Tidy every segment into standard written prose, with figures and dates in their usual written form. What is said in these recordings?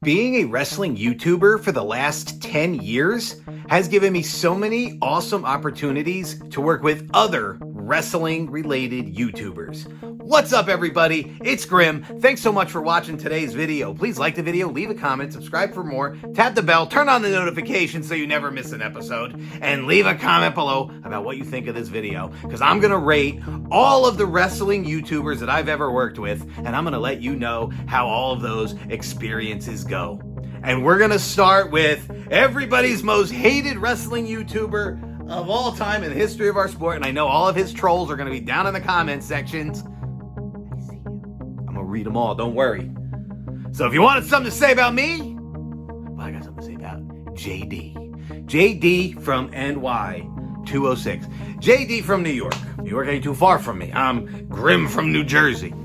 Being a wrestling YouTuber for the last 10 years has given me so many awesome opportunities to work with other wrestling-related YouTubers. What's up, everybody? It's Grim. Thanks so much for watching today's video. Please like the video, leave a comment, subscribe for more, tap the bell, turn on the notifications so you never miss an episode, and leave a comment below about what you think of this video, because I'm going to rate all of the wrestling YouTubers that I've ever worked with, and I'm going to let you know how all of those experiences go. And we're going to start with everybody's most hated wrestling YouTuber of all time in the history of our sport, and I know all of his trolls are going to be down in the comment sections. I'm going to read them all, don't worry. So if you wanted something to say about me, well, I got something to say about JD. JD from NY 206. JD from New York. New York ain't too far from me. I'm Grim from New Jersey.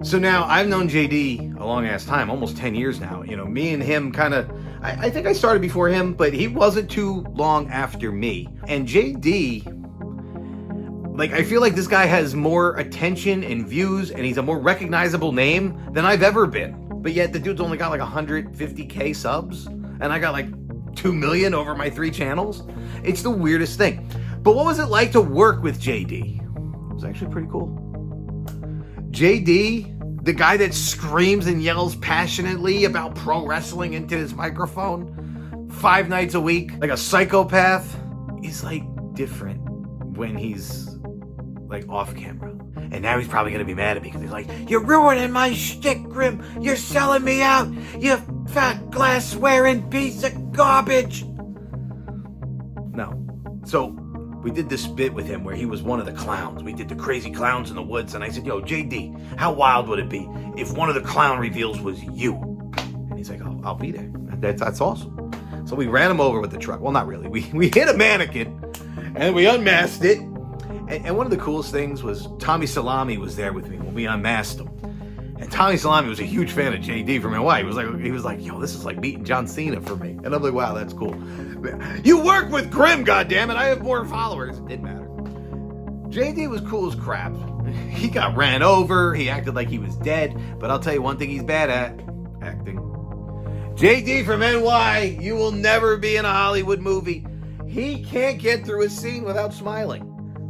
So now I've known JD a long ass time, almost 10 years now. You know, me and him kind of, I think I started before him, but he wasn't too long after me. And JD, like, I feel like this guy has more attention and views, and he's a more recognizable name than I've ever been. But yet the dude's only got like 150K subs, and I got like 2 million over my 3 channels. It's the weirdest thing. But what was it like to work with JD? It was actually pretty cool. JD, the guy that screams and yells passionately about pro wrestling into his microphone 5 nights a week, like a psychopath, is like different when he's like off camera. And now he's probably gonna be mad at me because he's like, "You're ruining my shtick, Grim. You're selling me out, you fat glass wearing piece of garbage." No. So we did this bit with him where he was one of the clowns. We did the crazy clowns in the woods, and I said, "Yo, JD, how wild would it be if one of the clown reveals was you?" And he's like, "Oh, I'll be there. That's awesome." So we ran him over with the truck. Well, not really. We hit a mannequin, and we unmasked it. And one of the coolest things was Tommy Salami was there with me when we unmasked him. And Tommy Salami was a huge fan of JD from NY. He was like, "Yo, this is like meeting John Cena for me." And I'm like, "Wow, that's cool. You work with Grim, goddammit. I have more followers." It didn't matter. JD was cool as crap. He got ran over. He acted like he was dead. But I'll tell you one thing he's bad at: acting. JD from NY, you will never be in a Hollywood movie. He can't get through a scene without smiling.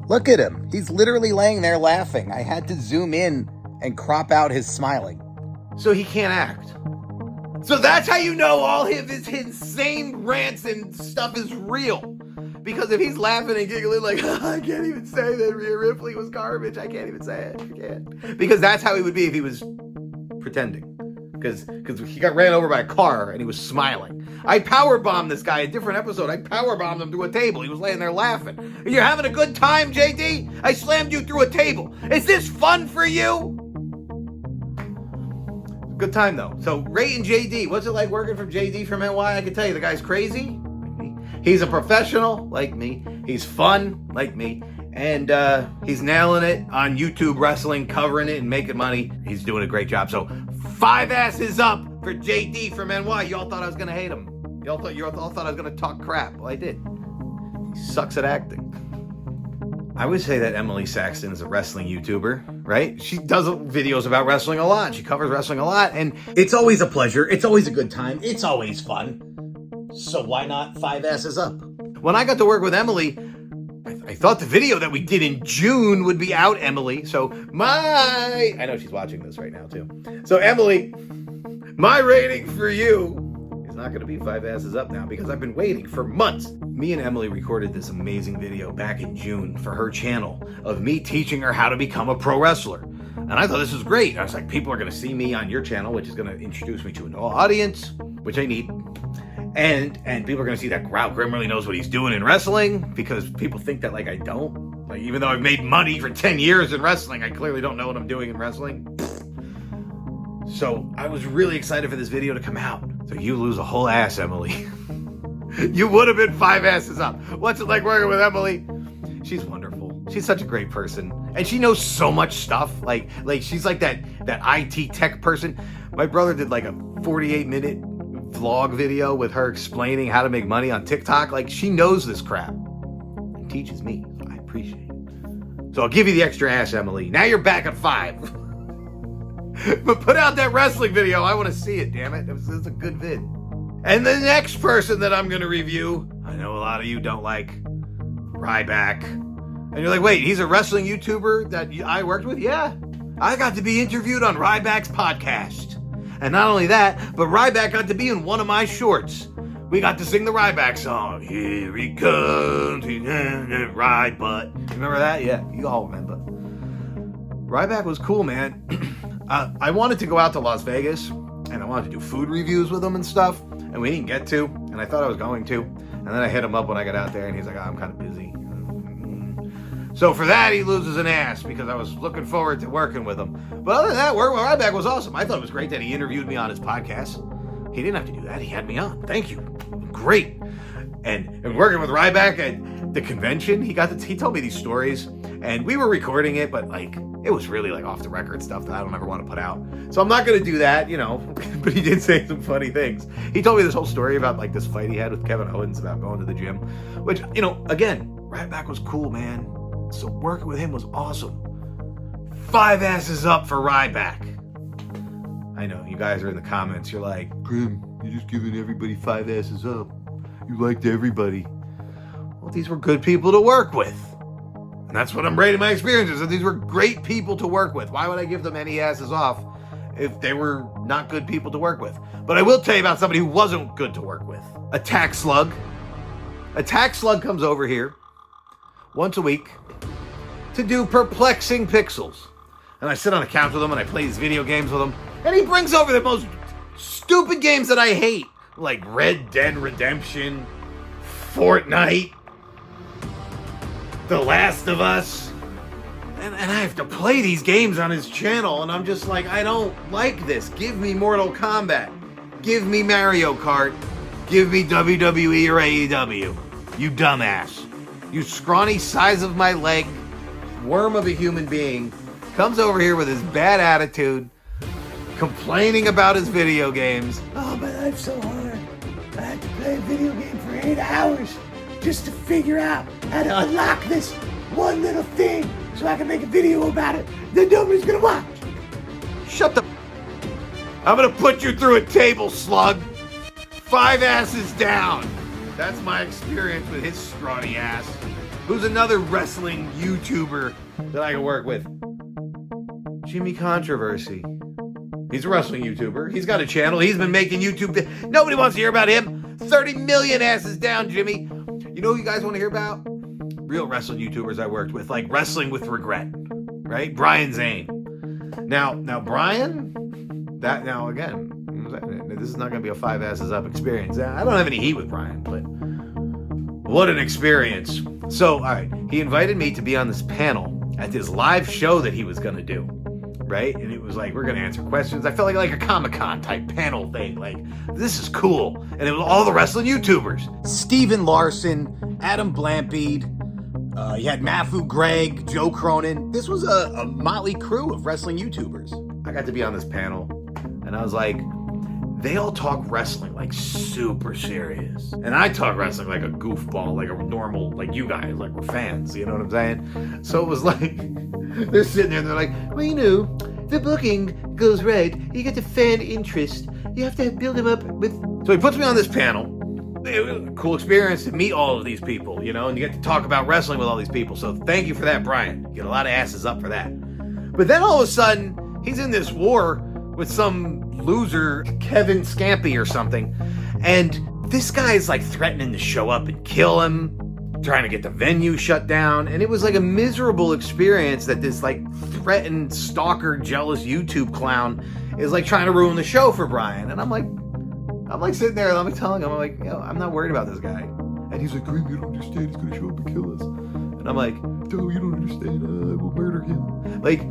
Look at him. He's literally laying there laughing. I had to zoom in and crop out his smiling. So he can't act. So that's how you know all of his insane rants and stuff is real. Because if he's laughing and giggling like, "I can't even say that Rhea Ripley was garbage. I can't even say it. I can't." Because that's how he would be if he was pretending. Because he got ran over by a car and he was smiling. I powerbombed this guy, a different episode. I powerbombed him through a table. He was laying there laughing. "Are you having a good time, JD? I slammed you through a table. Is this fun for you?" Good time, though. So, rating JD. What's it like working for JD from NY? I can tell you, the guy's crazy, like me. He's a professional, like me. He's fun, like me. And he's nailing it on YouTube wrestling, covering it and making money. He's doing a great job. So 5 asses up for JD from NY. Y'all thought I was going to hate him. Y'all thought I was going to talk crap. Well, I did. He sucks at acting. I would say that Emily Saxon is a wrestling YouTuber, right? She does videos about wrestling a lot. She covers wrestling a lot. And it's always a pleasure. It's always a good time. It's always fun. So why not 5 asses up? When I got to work with Emily, I thought the video that we did in June would be out, Emily. So I know she's watching this right now too. So Emily, my rating for you is not going to be 5 asses up now because I've been waiting for months. Me and Emily recorded this amazing video back in June for her channel of me teaching her how to become a pro wrestler. And I thought this was great. I was like, people are going to see me on your channel, which is going to introduce me to an audience, which I need. And people are going to see that, wow, Grim really knows what he's doing in wrestling, because people think that, like, I don't. Like, even though I've made money for 10 years in wrestling, I clearly don't know what I'm doing in wrestling. So I was really excited for this video to come out. So you lose a whole ass, Emily. You would have been 5 asses up. What's it like working with Emily? She's wonderful. She's such a great person. And she knows so much stuff. Like she's like that IT tech person. My brother did like a 48-minute vlog video with her explaining how to make money on TikTok. Like, she knows this crap and teaches me. So I appreciate it. So I'll give you the extra ass, Emily. Now you're back at 5. But put out that wrestling video. I want to see it, damn it. It's a good vid. And the next person that I'm going to review, I know a lot of you don't like, Ryback. And you're like, wait, he's a wrestling YouTuber that I worked with? Yeah. I got to be interviewed on Ryback's podcast. And not only that, but Ryback got to be in one of my shorts. We got to sing the Ryback song. Here he comes, ride butt. Remember that? Yeah, you all remember. Ryback was cool, man. I wanted to go out to Las Vegas, and I wanted to do food reviews with him and stuff, and we didn't get to, and I thought I was going to. And then I hit him up when I got out there, and he's like, I'm kind of busy. So for that, he loses an ass, because I was looking forward to working with him. But other than that, working with Ryback was awesome. I thought it was great that he interviewed me on his podcast. He didn't have to do that. He had me on. Thank you. Great. And working with Ryback at the convention, he told me these stories, and we were recording it, but like it was really like off the record stuff that I don't ever want to put out. So I'm not going to do that, you know, but he did say some funny things. He told me this whole story about like this fight he had with Kevin Owens about going to the gym, which, you know, again, Ryback was cool, man. So working with him was awesome. 5 asses up for Ryback. I know, you guys are in the comments, you're like, Grim, you're just giving everybody 5 asses up. You liked everybody. Well, these were good people to work with. And that's what I'm rating my experiences. And these were great people to work with. Why would I give them any asses off if they were not good people to work with? But I will tell you about somebody who wasn't good to work with. Attack Slug. Attack Slug comes over here once a week to do Perplexing Pixels. And I sit on a couch with him and I play these video games with him. And he brings over the most stupid games that I hate. Like Red Dead Redemption, Fortnite, The Last of Us. And I have to play these games on his channel. And I'm just like, I don't like this. Give me Mortal Kombat. Give me Mario Kart. Give me WWE or AEW. You dumbass. You scrawny size of my leg, worm of a human being, comes over here with his bad attitude, complaining about his video games. Oh, my life's so hard. I had to play a video game for 8 hours just to figure out how to unlock this one little thing so I can make a video about it that nobody's gonna watch. Shut the... I'm gonna put you through a table, Slug. 5 asses down. That's my experience with his scrawny ass. Who's another wrestling YouTuber that I can work with? Jimmy Controversy. He's a wrestling YouTuber. He's got a channel. He's been making YouTube. Nobody wants to hear about him. 30 million asses down, Jimmy. You know who you guys want to hear about? Real wrestling YouTubers I worked with, like Wrestling with Regret, right? Brian Zane. Now Brian, again, this is not going to be a 5 asses up experience. I don't have any heat with Brian, but what an experience. So, all right, he invited me to be on this panel at this live show that he was going to do. Right? And it was like, we're going to answer questions. I felt like a Comic-Con type panel thing. Like, this is cool. And it was all the wrestling YouTubers. Steven Larson, Adam Blampied, you had Mafu Greg, Joe Cronin. This was a motley crew of wrestling YouTubers. I got to be on this panel, and I was like, they all talk wrestling like super serious. And I talk wrestling like a goofball, like a normal, like you guys, like we're fans, you know what I'm saying? So it was like, they're sitting there and they're like, well, you know, the booking goes right. You get the fan interest. You have to build them up with... So he puts me on this panel. It was a cool experience to meet all of these people, you know, and you get to talk about wrestling with all these people. So thank you for that, Brian. You get a lot of asses up for that. But then all of a sudden, he's in this war with some loser, Kevin Scampy or something. And this guy's like threatening to show up and kill him, trying to get the venue shut down. And it was like a miserable experience that this like threatened, stalker, jealous YouTube clown is like trying to ruin the show for Brian. And I'm like sitting there and I'm telling him, I'm like, yo, I'm not worried about this guy. And he's like, Grim, you don't understand, he's gonna show up and kill us. And I'm like, no, you don't understand, I will murder him. Like,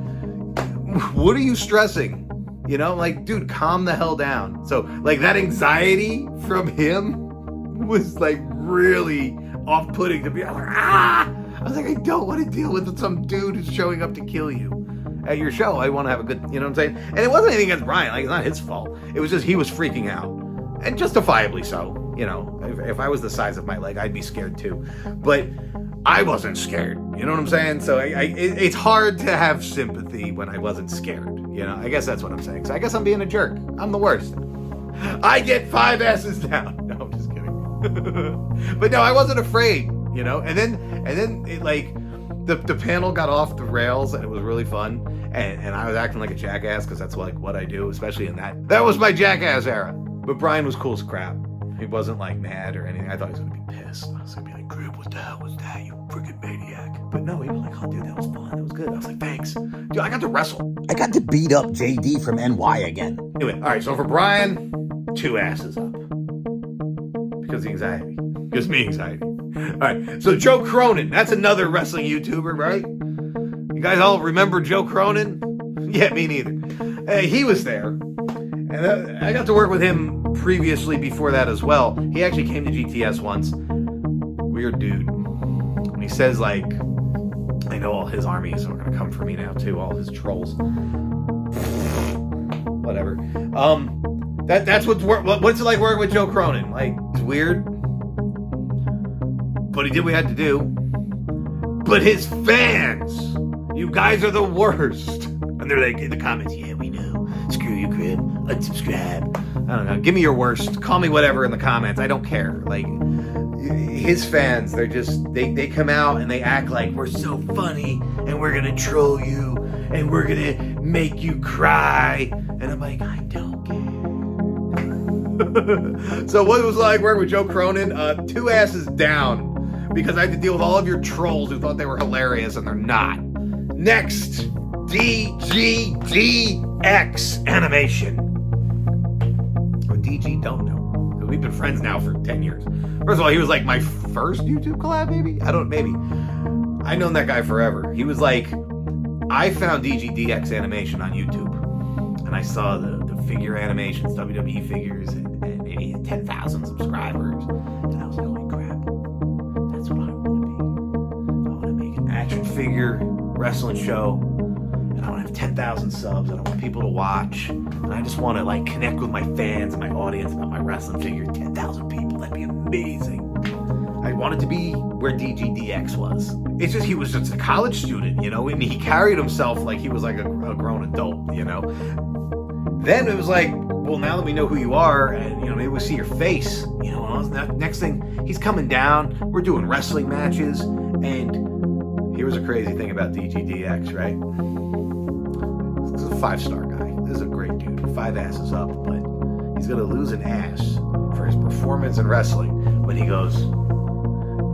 what are you stressing? You know, like, dude, calm the hell down. So, like, that anxiety from him was, like, really off-putting to be like, ah! I was like, I don't want to deal with some dude who's showing up to kill you at your show. I want to have a good, you know what I'm saying? And it wasn't anything against Brian. Like, it's not his fault. It was just he was freaking out. And justifiably so. You know, if I was the size of my leg, I'd be scared too. But I wasn't scared. You know what I'm saying? So it's hard to have sympathy when I wasn't scared. You know, I guess that's what I'm saying. So I guess I'm being a jerk. I'm the worst. I get 5 asses down. No, I'm just kidding. But no, I wasn't afraid, you know. And then it, like, the panel got off the rails, and it was really fun. And I was acting like a jackass because that's like what I do, especially in that. That was my jackass era. But Brian was cool as crap. He wasn't like mad or anything. I thought he was gonna be pissed. I was gonna be like, "Crib, what the hell was that? You freaking maniac!" But no, he was like, "Oh, dude, that was fun. That was good." I was like, "Thanks, dude. I got to wrestle. I got to beat up JD from NY again." Anyway, all right. So for Brian, 2 asses up because of anxiety. Gives me anxiety. All right. So Joe Cronin, that's another wrestling YouTuber, right? You guys all remember Joe Cronin? Yeah, me neither. He was there, and I got to work with him previously before that as well. He actually came to GTS once. Weird dude. And he says, like, I know all his armies are gonna come for me now too, all his trolls. Whatever. That's what's it like working with Joe Cronin? Like, it's weird, but he did what he had to do. But his fans, you guys are the worst. And they're like in the comments, "Yeah, we know. Screw you, Crib. Unsubscribe." I don't know. Give me your worst. Call me whatever in the comments. I don't care. Like, his fans, they're just, they come out and they act like we're so funny and we're going to troll you and we're going to make you cry. And I'm like, I don't care. So what it was like working with Joe Cronin? 2 asses down because I had to deal with all of your trolls who thought they were hilarious and they're not. Next, DGDX animation. Or DG don't know. Because we've been friends now for 10 years. First of all, he was like my first YouTube collab, maybe? Maybe. I've known that guy forever. He was like, I found DGDX animation on YouTube. And I saw the figure animations, WWE figures, and maybe he had 10,000 subscribers. And I was like, holy crap. That's what I want to be. I want to make an action figure wrestling show, and I want to have 10,000 subs, and I want people to watch, and I just want to like connect with my fans and my audience about my wrestling figure. 10,000 people, that'd be amazing. I wanted to be where DGDX was. It's just he was just a college student, you know, and he carried himself like he was like a grown adult, you know. Then it was like, well, now that we know who you are, and you know, maybe we'll see your face, you know. And next thing, he's coming down. We're doing wrestling matches, and here was a crazy thing about DGDX, right? This is a 5-star guy. This is a great dude. 5 asses up, but he's gonna lose an ass for his performance in wrestling when he goes,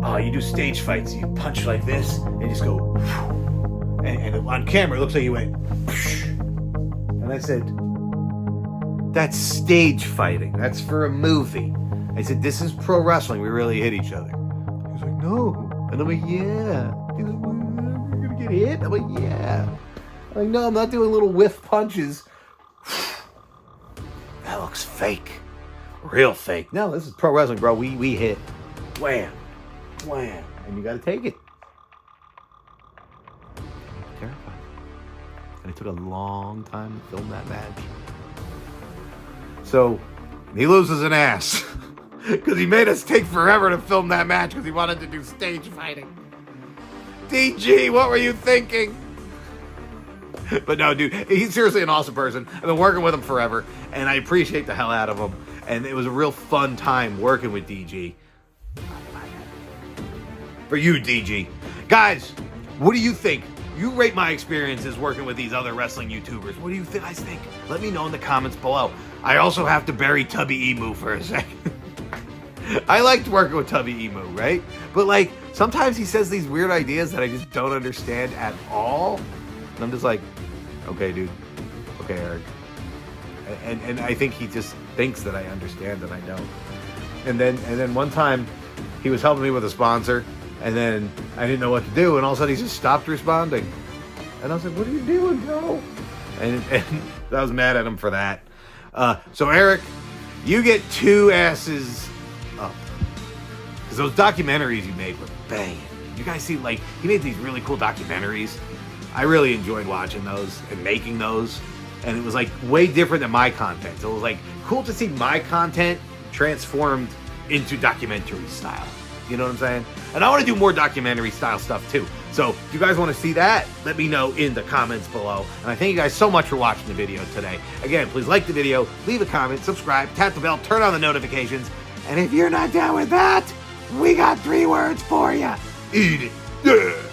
"Oh, you do stage fights. You punch like this, and just go," and on camera it looks like you went. And I said, "That's stage fighting. That's for a movie." I said, "This is pro wrestling. We really hit each other." He's like, "No," and I'm like, "Yeah." He's like, "We're gonna get hit?" I'm like, "Yeah." I'm like, "No, I'm not doing little whiff punches." That looks fake. Real fake. No, this is pro wrestling, bro. We hit. Wham. Wham. And you gotta take it. Terrifying. And it took a long time to film that match. So, he loses an ass. Because he made us take forever to film that match because he wanted to do stage fighting. DG, what were you thinking? But no, dude, he's seriously an awesome person. I've been working with him forever, and I appreciate the hell out of him. And it was a real fun time working with DG. For you, DG. Guys, what do you think? You rate my experiences working with these other wrestling YouTubers. What do you guys think? Let me know in the comments below. I also have to bury Tubby Emu for a second. I liked working with Tubby Emu, right? But like, sometimes he says these weird ideas that I just don't understand at all. And I'm just like, okay, dude. Okay, Eric. And I think he just thinks that I understand and I don't. And then one time he was helping me with a sponsor, and then I didn't know what to do, and all of a sudden he just stopped responding. And I was like, what are you doing, Joe? And I was mad at him for that. So Eric, you get 2 asses up. Because those documentaries you made were banging. You guys see, like, he made these really cool documentaries. I really enjoyed watching those and making those. And it was like way different than my content. So it was like cool to see my content transformed into documentary style. You know what I'm saying? And I want to do more documentary style stuff too. So if you guys want to see that, let me know in the comments below. And I thank you guys so much for watching the video today. Again, please like the video, leave a comment, subscribe, tap the bell, turn on the notifications. And if you're not down with that, we got 3 words for you. Eat it. Yeah.